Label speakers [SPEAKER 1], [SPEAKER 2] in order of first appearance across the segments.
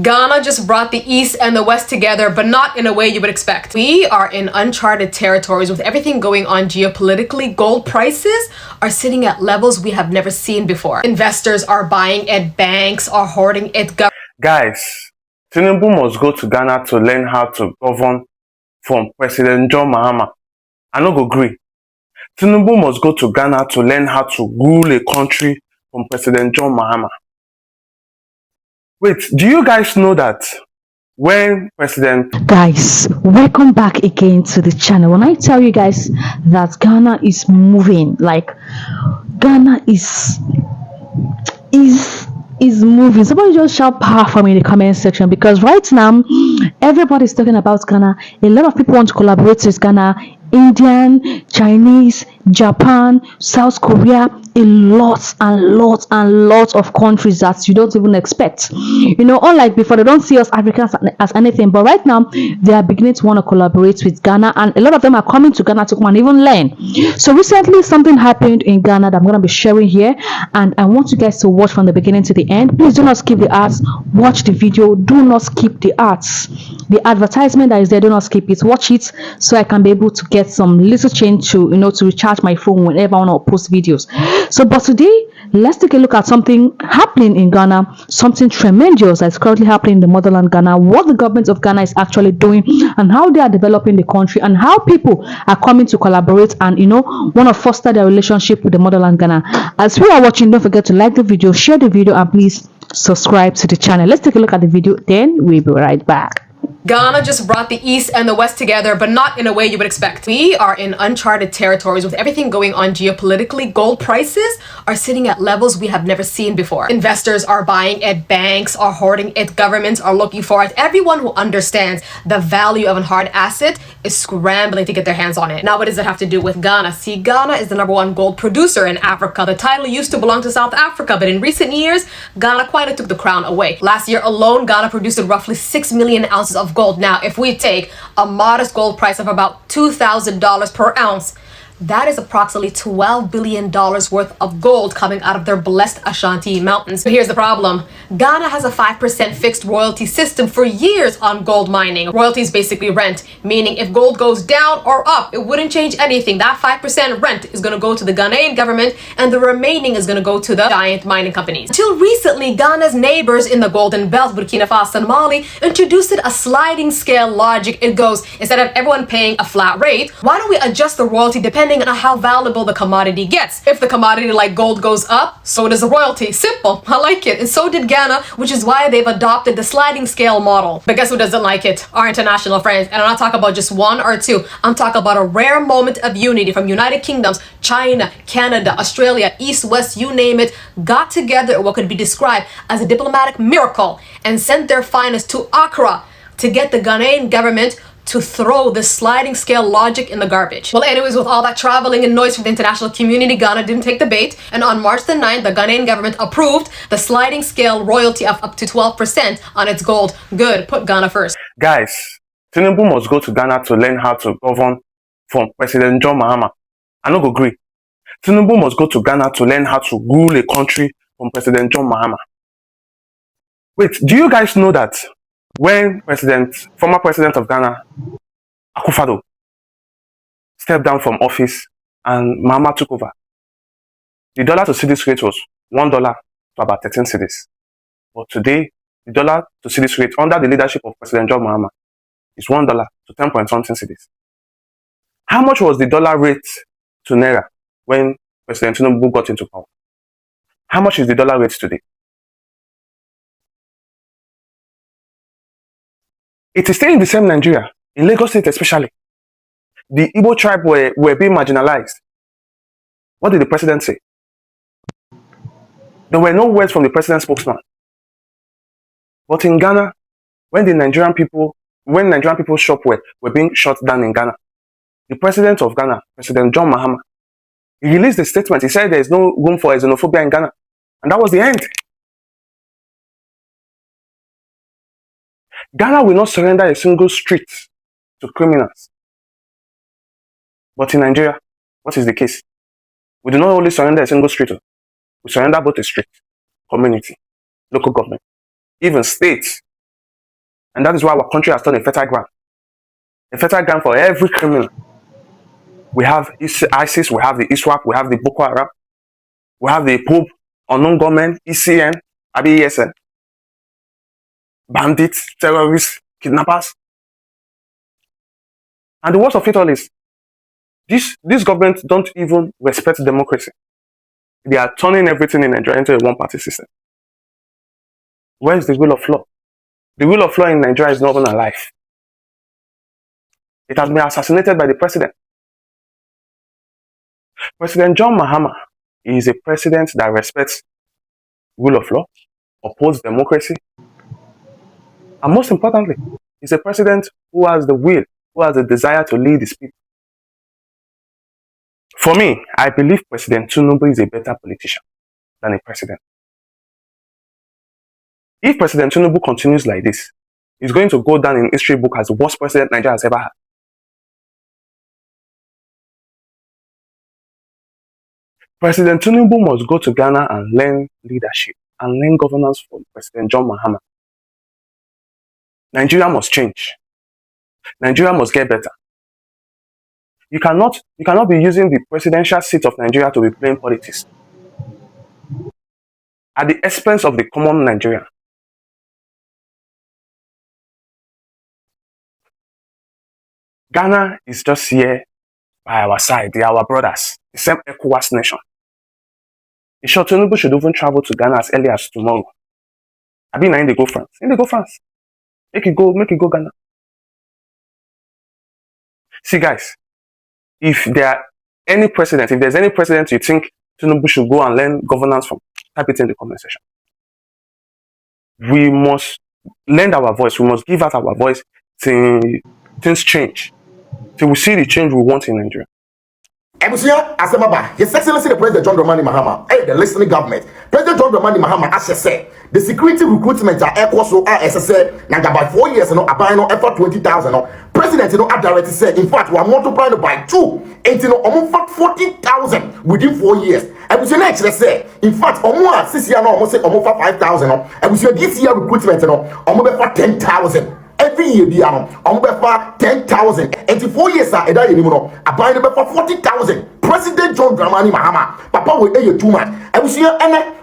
[SPEAKER 1] Ghana just brought the East and the West together, but not in a way you would expect. We are in uncharted territories with everything going on geopolitically. Gold prices are sitting at levels we have never seen before. Investors are buying it, banks are hoarding it.
[SPEAKER 2] Guys, Tinubu must go to Ghana to learn how to govern from President John Mahama. I no go gree. Tinubu must go to Ghana to learn how to rule a country from President John Mahama. Wait, do you guys know that when
[SPEAKER 3] Guys, welcome back again to the channel. When I tell you guys that Ghana is moving, like Ghana is moving, somebody just shout power for me in the comment section, because right now everybody's talking about Ghana. A lot of people want to collaborate with Ghana. Indian, Chinese, Japan, South Korea, a lot of countries that you don't even expect. You know, unlike before, they don't see us Africans as anything, but right now they are beginning to want to collaborate with Ghana, and a lot of them are coming to Ghana to come and even learn. So recently something happened in Ghana that I'm going to be sharing here, and I want you guys to watch from the beginning to the end. Please do not skip the ads. Watch the video. Do not skip the ads. The advertisement that is there, do not skip it. Watch it so I can be able to get some little change to, to recharge my phone whenever I want to post videos. So but today let's take a look at something happening in Ghana, something tremendous that's currently happening in the motherland Ghana, what the government of Ghana is actually doing, and how they are developing the country, and how people are coming to collaborate and want to foster their relationship with the motherland Ghana. As we are watching, don't forget to like the video, share the video, and please subscribe to the channel. Let's take a look at the video, then we'll be right back.
[SPEAKER 1] Ghana just brought the East and the West together, but not in a way you would expect. We are in uncharted territories with everything going on geopolitically. Gold prices are sitting at levels we have never seen before. Investors are buying it, banks are hoarding it, governments are looking for it. Everyone who understands the value of a hard asset is scrambling to get their hands on it. Now, what does it have to do with Ghana? See, Ghana is the #1 gold producer in Africa. The title used to belong to South Africa, but in recent years, Ghana quietly took the crown away. Last year alone, Ghana produced roughly 6 million ounces of gold. Now, if we take a modest gold price of about $2,000 per ounce, that is approximately $12 billion worth of gold coming out of their blessed Ashanti Mountains. But here's the problem. Ghana has a 5% fixed royalty system for years on gold mining. Royalty is basically rent, meaning if gold goes down or up, it wouldn't change anything. That 5% rent is going to go to the Ghanaian government, and the remaining is going to go to the giant mining companies. Until recently, Ghana's neighbors in the Golden Belt, Burkina Faso and Mali, introduced a sliding scale logic. It goes, instead of everyone paying a flat rate, why don't we adjust the royalty depending on how valuable the commodity gets? If the commodity like gold goes up, so does the royalty. Simple. I like it. And so did Ghana, which is why they've adopted the sliding scale model. But guess who doesn't like it? Our international friends. And I'm not talking about just one or two. I'm talking about a rare moment of unity from United Kingdoms, China, Canada, Australia, East, West, you name it, got together in what could be described as a diplomatic miracle and sent their finest to Accra to get the Ghanaian government to throw this sliding scale logic in the garbage. Well, anyways, with all that traveling and noise from the international community, Ghana didn't take the bait, and on March the 9th, the Ghanaian government approved the sliding scale royalty of up to 12% on its gold. Good, put Ghana first.
[SPEAKER 2] Guys, Tinubu must go to Ghana to learn how to govern from President John Mahama. I no go gree. Tinubu must go to Ghana to learn how to rule a country from President John Mahama. Wait, do you guys know that when former president of Ghana, Akufo-Addo, stepped down from office and Mahama took over, the dollar to cedis rate was $1 to about 13 cedis. But today, the dollar to cedis rate under the leadership of President John Mahama is $1 to 10 point something cedis. How much was the dollar rate to Naira when President Tinubu got into power? How much is the dollar rate today? It is still in the same Nigeria, in Lagos State especially. The Igbo tribe were being marginalized. What did the president say? There were no words from the president's spokesman. But in Ghana, when Nigerian people's shop were being shut down in Ghana, the president of Ghana, President John Mahama, he released a statement. He said there is no room for xenophobia in Ghana. And that was the end. Ghana will not surrender a single street to criminals. But in Nigeria, what is the case? We do not only surrender a single street, we surrender both a street, community, local government, even states And that is why our country has turned a fertile ground. A fertile ground for every criminal. We have ISIS, we have the ISWAP, we have the Boko Haram, we have the Pope, unknown government, ECN, ESN, bandits, terrorists, kidnappers. And the worst of it all is, this government don't even respect democracy. They are turning everything in Nigeria into a one-party system. Where is the rule of law? The rule of law in Nigeria is not even alive. It has been assassinated by the president. President John Mahama is a president that respects rule of law, upholds democracy, and most importantly, he's a president who has the will, who has the desire to lead his people. For me, I believe President Tinubu is a better politician than a president. If President Tinubu continues like this, he's going to go down in history book as the worst president Nigeria has ever had. President Tinubu must go to Ghana and learn leadership and learn governance from President John Mahama. Nigeria must change. Nigeria must get better. You cannot be using the presidential seat of Nigeria to be playing politics at the expense of the common Nigerian. Ghana is just here by our side. They are our brothers, the same ECOWAS nation. In short, Tinubu should even travel to Ghana as early as tomorrow. I mean, they go France. They go France. Make it go Ghana. See, guys, if there's any president you think Tinubu should go and learn governance from, type it in the comment section. We must lend our voice. We must give out our voice till things change. Till we see the change we want in Nigeria.
[SPEAKER 4] Ebusia Asemaba, His Excellency the President John Dramani Mahama, the listening government. President John Dramani Mahama, as I said, the security recruitment are so SSA, Naga by 4 years, about effort 20,000. President, directly said, in fact, we are multiplying by 2, and almost 40,000 within 4 years. Ebusia actually said, in fact, almost 6 years, almost 5,000. Ebusia this year recruitment, almost 10,000. Every year, I'm 10,000. And 4 years, I buy 40,000. President John Dramani Mahama, Papa will pay you too much. I will see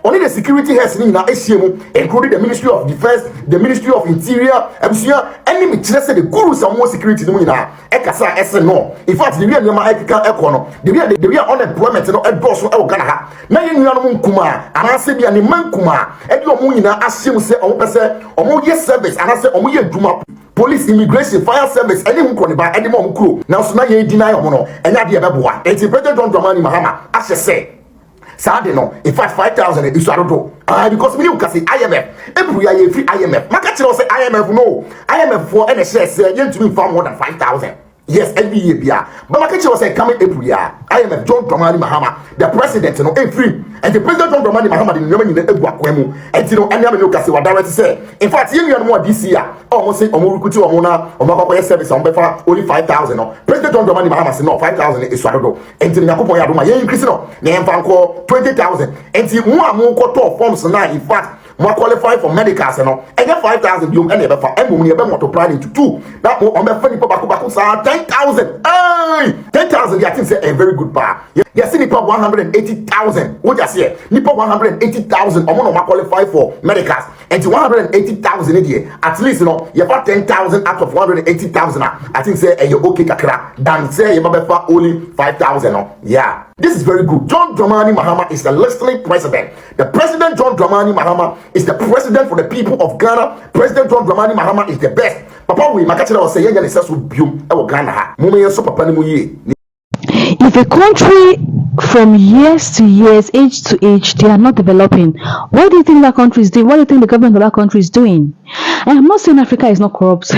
[SPEAKER 4] only the security has in including the Ministry of Defense, the Ministry of Interior. I will see any minister the guru some more security no ina. Ekasa SNO. In fact, the real econo, the real unemployment no endorse no Ghana. Na yen nua no nkuma, anase bia ne mankuma. E di omo nyina ahyem se omo pese omo ye service anase omo ye dwuma. Police, immigration, fire service, any who can buy any more crew. Now, so now you deny Omono, and that the Ababoa. And the President John Dramani Mahama, as I say, Saturday no, in fact, 5,000 is Sarodo. Because we can say IMF, every year free IMF. Makachi say IMF, no, IMF for NHS, you to be found more than 5,000. Yes, every year, but Makachi was coming every year. IMF John Dramani Mahama, the president, free. And the President John Dramani Mahama didn't know in the Ebuakwemu. And any other look as what directly say. In fact, you know more this year. Almost say Omurukutu Omona, Omaka service on Befa, only 5,000. President John Dramani Mahama said no, 5,000 is Swado. And to the Yakupo Yaduma, increase no, name Fanko 20,000. And the Muamu forms now, in fact. More qualified for medicals and 5,000 you and never for everyone multiplied into 2. That will on the funny Pabaku 10,000. Hey, 10,000. I think a very good bar. Yes, Nipa 180,000. What you say? Nipa 180,000. I'm not qualified for medicals. And 180,000 a year. At least you have got 10,000 out of 180,000. I think say you okay kakra. Than say you have only 5,000. Yeah. This is very good. John Dramani Mahama is the listening president. The President John Dramani Mahama is the president for the people of Ghana. President John Dramani Mahama is the best. Papa, we makachira was saying that so biom e wo Ghana ha. Mume so papa ni mu ye.
[SPEAKER 3] If a country from years to years, age to age, they are not developing, what do you think that country is doing? What do you think the government of that country is doing? And I'm not saying Africa is not corrupt.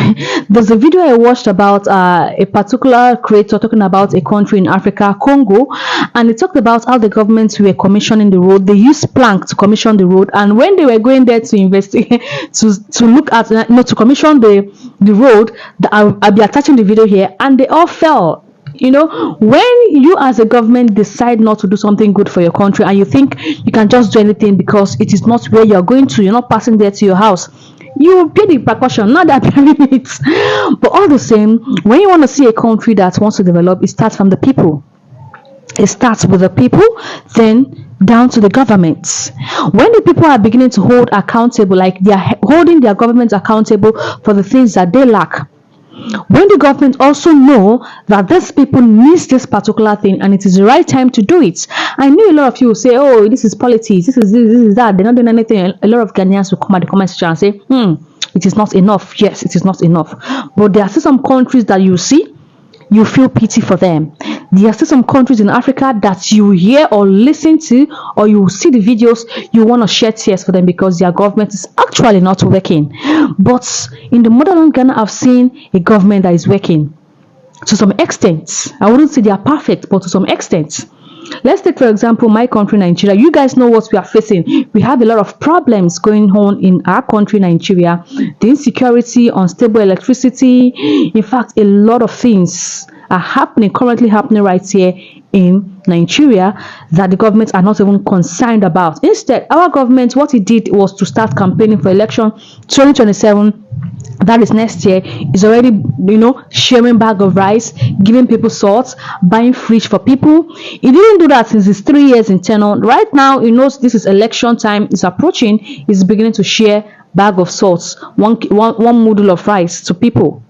[SPEAKER 3] There's a video I watched about a particular creator talking about a country in Africa, Congo, and it talked about how the governments were commissioning the road. They used plank to commission the road, and when they were going there to investigate, to look at, to commission the road, I'll be attaching the video here, and they all fell. You know, when you as a government decide not to do something good for your country and you think you can just do anything because it is not where you're going to, you're not passing there to your house, You pay the precaution, not that bearing it. But all the same, when you want to see a country that wants to develop, it starts from the people. It starts with the people, then down to the governments. When the people are beginning to hold accountable, like they are holding their governments accountable for the things that they lack, when the government also know that these people needs this particular thing and it is the right time to do it. I know a lot of you will say, oh, this is politics, this is that, they're not doing anything. A lot of Ghanaians will come at the comment section and say, it is not enough. Yes, it is not enough. But there are still some countries that you see, you feel pity for them. There are still some countries in Africa that you hear or listen to, or you see the videos, you want to shed tears for them because their government is actually not working. But in the motherland Ghana, I've seen a government that is working to some extent. I wouldn't say they are perfect, but to some extent. Let's take, for example, my country, Nigeria. You guys know what we are facing. We have a lot of problems going on in our country, Nigeria. The insecurity, unstable electricity. In fact, a lot of things are currently happening right here in Nigeria that the government are not even concerned about. Instead, our government, what it did was to start campaigning for election 2027. That is next year. Is already, sharing bag of rice, giving people salt, buying fridge for people. He didn't do that since his 3 years in tenure. Right now, he knows this is election time. It's approaching. He's beginning to share bag of salt, one model of rice to people,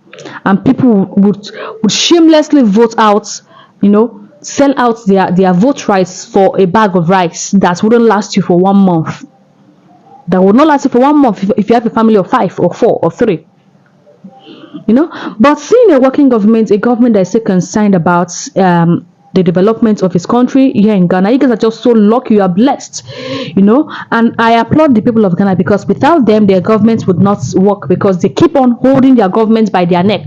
[SPEAKER 3] and people would shamelessly vote out. Sell out their vote rights for a bag of rice that wouldn't last you for 1 month. That would not last you for 1 month if you have a family of 5 or 4 or 3. But seeing a working government, a government that is so concerned about the development of his country here in Ghana, you guys are just so lucky, you are blessed, and I applaud the people of Ghana, because without them, their government would not work, because they keep on holding their government by their neck.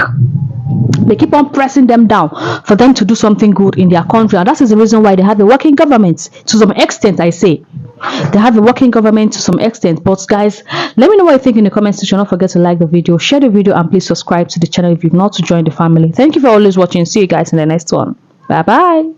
[SPEAKER 3] They keep on pressing them down for them to do something good in their country, and that is the reason why they have a working government to some extent. I say they have a working government to some extent. But guys, let me know what you think in the comment section. Don't forget to like the video, share the video, and please subscribe to the channel if you've not to join the family. Thank you for always watching. See you guys in the next one. Bye bye.